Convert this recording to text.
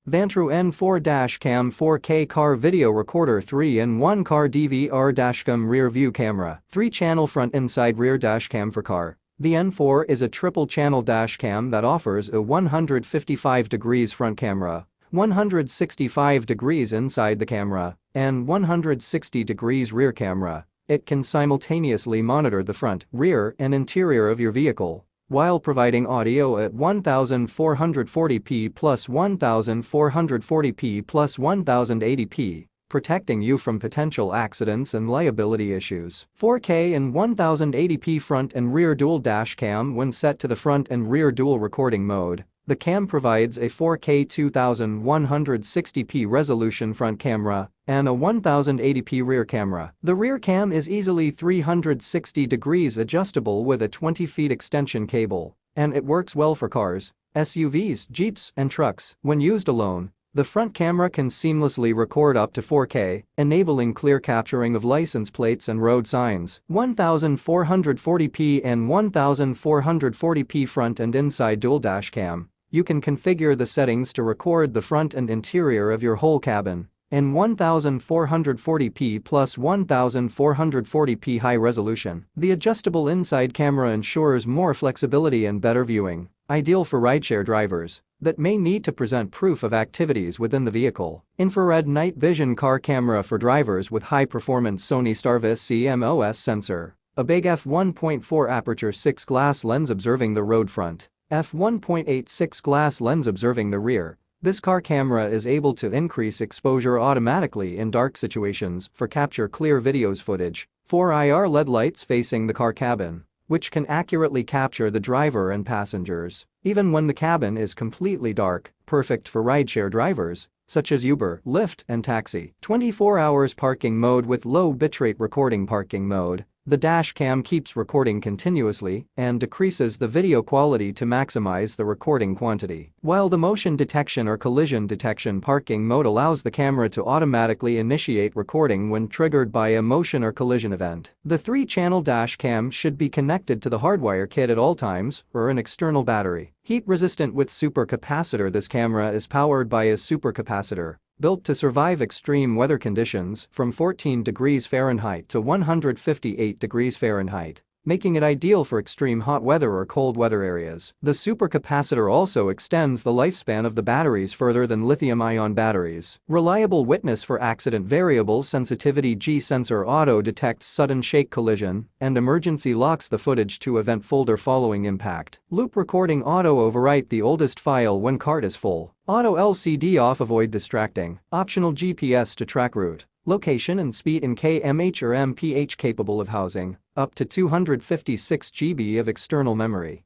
Vantrue N4 Dashcam 4K Car Video Recorder 3-in-1 Car DVR Dashcam Rear View Camera 3-channel front inside rear dashcam for car. The N4 is a triple-channel dashcam that offers a 155 degrees front camera, 165 degrees inside the camera, and 160 degrees rear camera. It can simultaneously monitor the front, rear, and interior of your vehicle, while providing audio at 1440p plus 1440p plus 1080p, protecting you from potential accidents and liability issues. 4K and 1080p front and rear dual dash cam. When set to the front and rear dual recording mode, the cam provides a 4K 2160p resolution front camera and a 1080p rear camera. The rear cam is easily 360 degrees adjustable with a 20 feet extension cable, and it works well for cars, SUVs, Jeeps, and trucks. When used alone, the front camera can seamlessly record up to 4K, enabling clear capturing of license plates and road signs. 1440p and 1440p front and inside dual dash cam. You can configure the settings to record the front and interior of your whole cabin in 1440p plus 1440p high resolution. The adjustable inside camera ensures more flexibility and better viewing, ideal for rideshare drivers that may need to present proof of activities within the vehicle. Infrared night vision car camera for drivers with high-performance Sony Starvis CMOS sensor, a big f1.4 aperture 6 glass lens observing the road front, f1.86 glass lens observing the rear. This car camera is able to increase exposure automatically in dark situations for capture clear videos footage. 4 IR LED lights facing the car cabin, which can accurately capture the driver and passengers, even when the cabin is completely dark, perfect for rideshare drivers, such as Uber, Lyft, and taxi. 24 hours parking mode with low bitrate recording parking mode. The dash cam keeps recording continuously and decreases the video quality to maximize the recording quantity, while the motion detection or collision detection parking mode allows the camera to automatically initiate recording when triggered by a motion or collision event. The 3-channel dash cam should be connected to the hardwire kit at all times or an external battery. Heat resistant with supercapacitor. This camera is powered by a supercapacitor built to survive extreme weather conditions from 14 degrees Fahrenheit to 158 degrees Fahrenheit, making it ideal for extreme hot weather or cold weather areas. The supercapacitor also extends the lifespan of the batteries further than lithium-ion batteries. Reliable witness for accident. Variable sensitivity G sensor auto detects sudden shake collision and emergency locks the footage to event folder following impact. Loop recording auto overwrite the oldest file when cart is full. Auto LCD off avoid distracting. Optional GPS to track route, location and speed in kmh or mph capable of housing up to 256 GB of external memory.